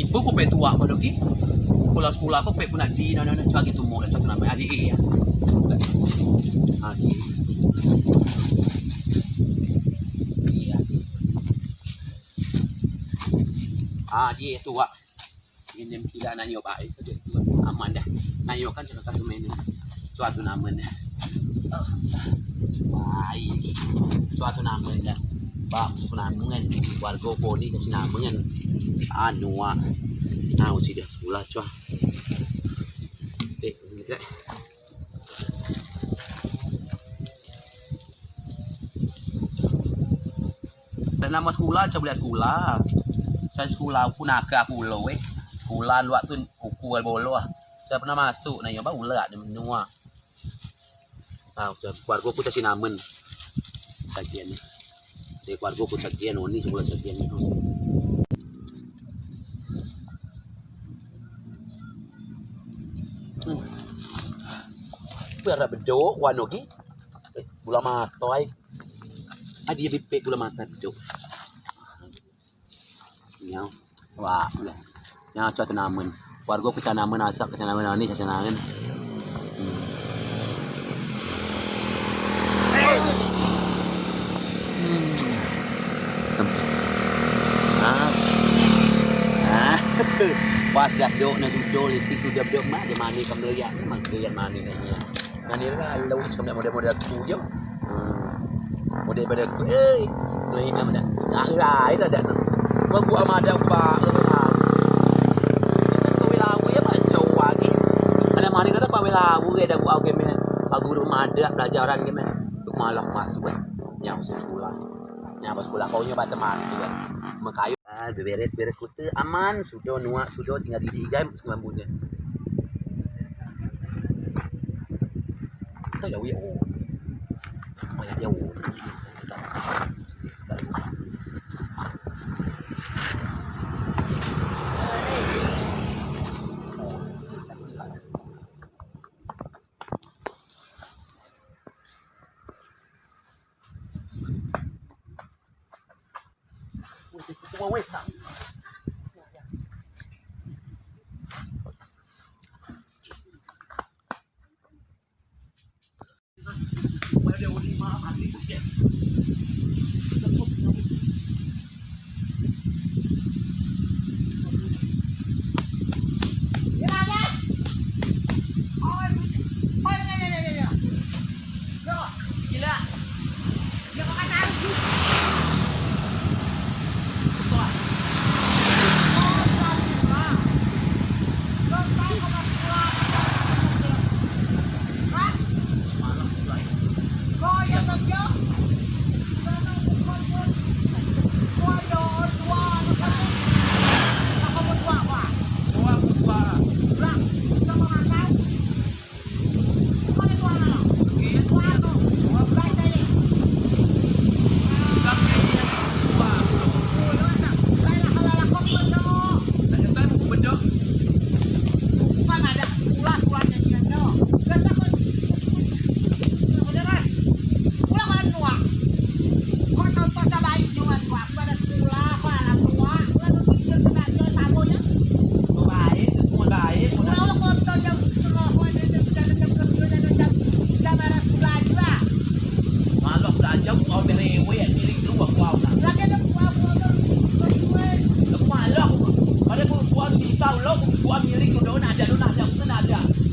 ibu ku pek tua pada ki. Sekolah aku pek pun di nana cak gitu mau cak nama adik ya. Adik. Iya. Adik tua. Ini tidak nanyo baik saja aman dah. Nanyo kan cakap tu main suatu nama dah. Baik. Suatu nama dah. Bang, suatu nama kan. Warga poni kasih nama kan. Anu nah sih dia sekolah cuah. Dan nama sekolah coba lihat sekolah. Saya sekolah pun agak pulau sekolah luar tu ukul bolo saya pernah masuk nah nyoba ulat di menua. Ah, keluarga ku kasih namen. Sajian ni. Saya keluarga ku sajian ni sekolah sajian ni. Biar bedok wano ki. Gula mata ai. Adi bipek gula mata bedok. Nyau. Wah, nyau cuat namen. Warga ku canamen asak ke canamen ni canamen. Pas dah dok na sudo litik sudah dok mah di mana kamu lihat memang lihat mana ni. Mani lah lalu kamu model-model aku je. Model pada aku ni mana? Ai dah dah. Bagu amada pa kau lagu ya macam lagi. Ada mana kata pa lagu ke dah aku game bagu rumah ada pelajaran game. Duk malah masuk yang sekolah. Yang sekolah kau nyoba teman tu kan. Makayu beres-beres kutu aman sudah nuak sudah tinggal di game semampunya. Kita jauh ya oh. Banyak jauh. Wait,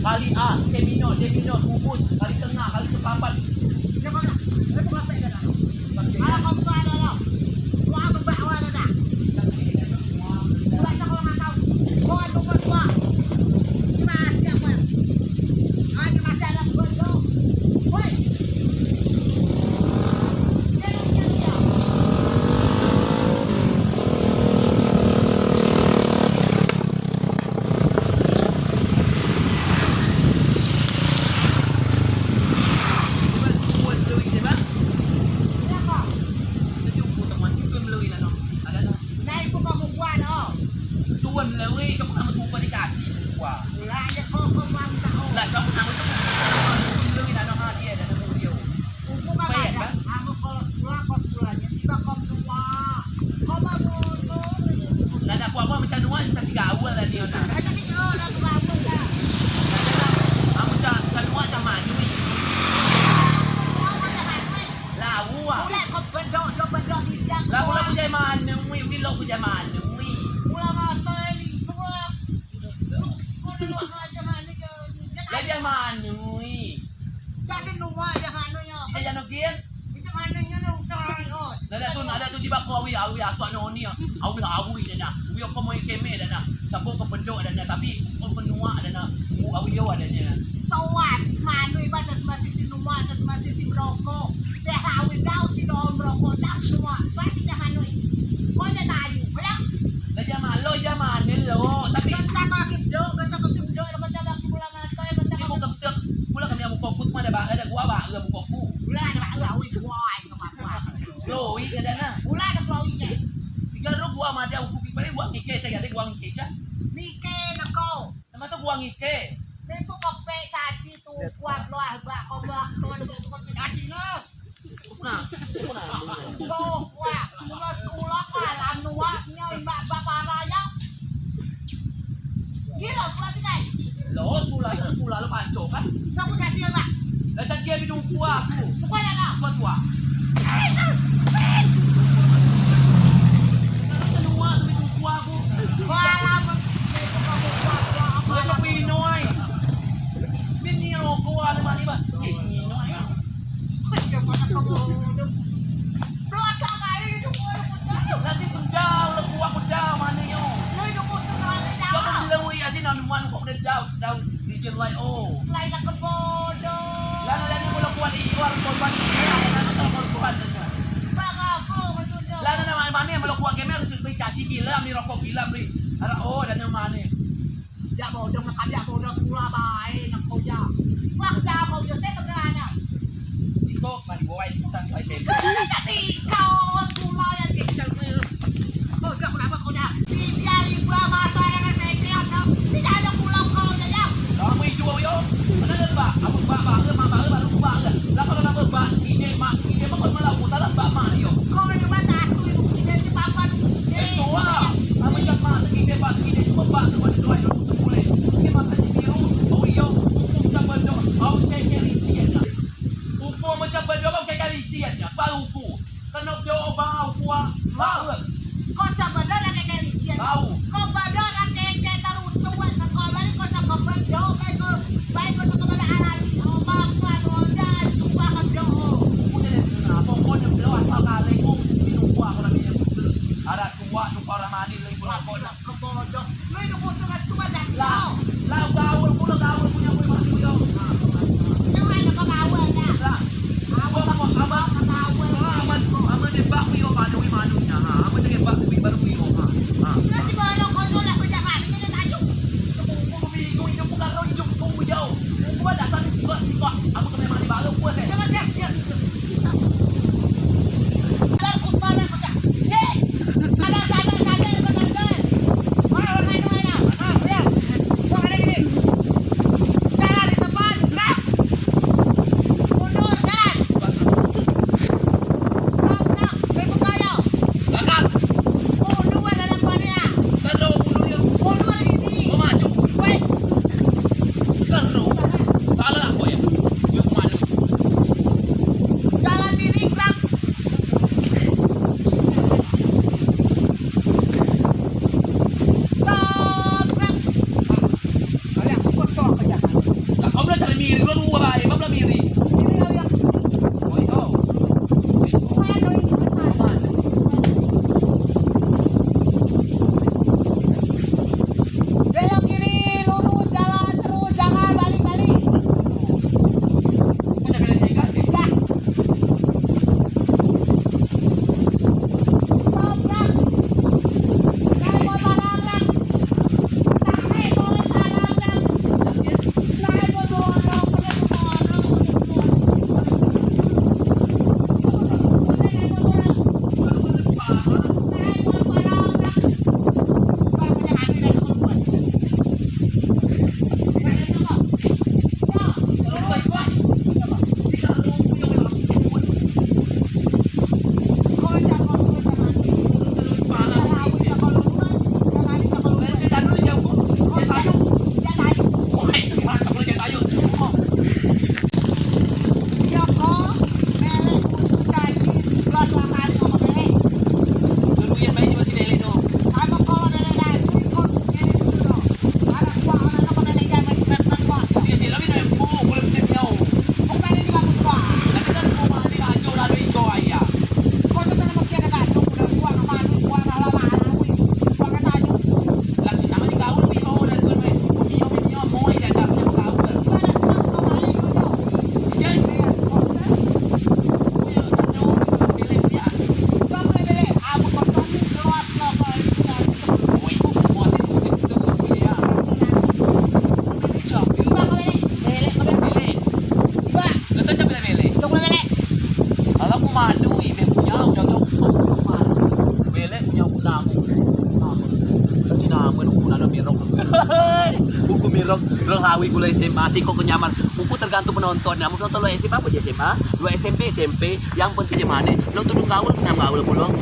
kali A, Cemino, Ubud, kali tengah, kali sepapan. Ya kau nak, saya buka apa dah? Kalau kau buka ada lah, buat berbak awal dah. Buat kalau nak tahu, buat buat. Masih apa? Hanya masih ada buat tu. Woi. Lah nak buat apa macam nuan macam si gawal lah ni orang. Ada tiga dah tu apa dah. Macam nuan macam mana ni? Mau macam mana? Lawu ah. Mulai kau bendok di tiang. Lah pula punya mana ni lo punya mana ni? Mula mata ni semua. Kau dulu macam mana ke? Lah dia mana ni? Jadi nuwa dia mana nya? Dia jangan kian. Macam mana nya nak cari oh. Ada tu jibak kau awi asal noni ah. Awi dah nak. Awi kau mau keme dah nak. Campur ke bendok dah nak tapi kau penua dah nak. Mu awi yo dah nak. Sowan manui batas masih si nuwa batas masih si broko. Dia hawi dau si dom broko dak semua. Pasti dia manui. Kau dia tahu. Belak. Dah jangan mana lo. Tapi Kita kau kidok, kita kau kidok lepas tu aku pula mata lepas tu. dia mau ketek. Pula kami yang muka mana ada gua ba muka ku. Pula ada bak awi kuai ke apa. Loi ada na. Pula ada kuai je. Tiga ro gua ma dia ku ki balik gua ngike saya ada gua ngike cha. Nike nak kau. Masa gua ngike. Ni pun kope caci tu kuat luar bak kau bak tu ada kope caci no. Nah. Kau kuat. Mula sekolah kau alam nuwa nya bak parah ya. Gila pula tiga. Lo sekolah lo panco kan. Kau pun caci bak. Dah cakap minum kuah aku. Bukan ada. Kuat kuah. Kenua tu minum kuah aku. Kau alam. Kau tu pinoi. Mini rokok ada mana ba? Pinoi. Nasi kudau le kuah kudau mana yo? Kau belum ya sih nak nuan kau dah daun region YO. Lalu mula kuat ikhwan korban. Lalu tak korban. Lalu nama mana mula kuat kemer harus beli caci gila, ambil rokok gila beli. Ada oh dan nama mana? Ya bodoh nak kami bodoh sekolah baik nak kau ya. Wah dah kau je saya tegana. Iko mari bawa ikutan kau SMP. Ketika sekolah yang kita oh dah kenapa kau dah? Biar ibu masa dengan saya tiap tak. Tidak ada pulang kau ya. Kamu itu yo. Mana ada ba? Aku ba baru ba. Lah kalau nama ba ide mak kau malah salah ba mak yo. Kau ni mata aku itu kita di papan. Itu wah. Kamu cak mak ide cuma ba tu ada dua orang tu boleh. Ini makanya biru. Oh yo. Hukum macam benda. Au cek licin. Hukum macam benda kau cek licin ya. Baru ku. Kena dia bau kuah. Mau. Kau coba dah nak kayak licin. Bau. Kau badan nak kayak taruh tuan kau balik kau coba benda kayak kau baik kau coba dah alami. Oh bapa kau dah cuba kau doa. Pokoknya beliau asal kali minum kuah kalau minum ada kuah tu orang mani lagi pulang kau Nak kebodoh. Lu itu butuh nak cuma dah. lah gaul punya kuih mani yo Yang mana kau awal dah. lah abang aman dia bak kuih manu manunya aman dia bak kuih baru kuih Nanti kalau kau nak kerja mami jadi tajuk. aku bingung itu bukan lo hidup kuih yo aku ada satu tiga aku kena mani baru kuih saya Jangan dia. Kalau kau sekolah kau dah. Ye. Ada. Mana? Ya. Kau ada gini. Jalan di depan. Gerak. Mundur jalan. Stop. Ibu kau. Kakak Biar main cuma si Dele tu. Apa kau ada dah? Ikut ini dulu. Anak gua anak kau ada lagi main. Dia sila ni nak bu, boleh punya dia. Kau main ni bagus gua. Nanti kan kau mah ni ajo lalu itu ayah. Kau tu nak makin dekat tu, dah gua nama tu gua nama lama awi. Gua kata aju. Lagi nama ni kau lebih mau dan tuan main. Mio moi dan tak punya kau. Gimana kau main tu? Jadi, Ya, kau tu. punya kau Dele dia. Kau main lele. Aku kau tu luar kau itu. Oh, ibu muat itu dia. Cok, Iba kau lele. Lele kau lele. Dele. Iba. Kau tak boleh Dele. Cok lele. Kalau aku madu, ibu punya udah cok. Dele punya guna aku. Kasi naman buku na mirok. Buku mirok. Mirok hawi gula SMA. Tiko kenyaman. Buku tergantung penonton. Namun penonton lo SMA apa SMA? Lo SMP. Yang pentingnya mana? Nonton gaul, kenapa gaul pulang?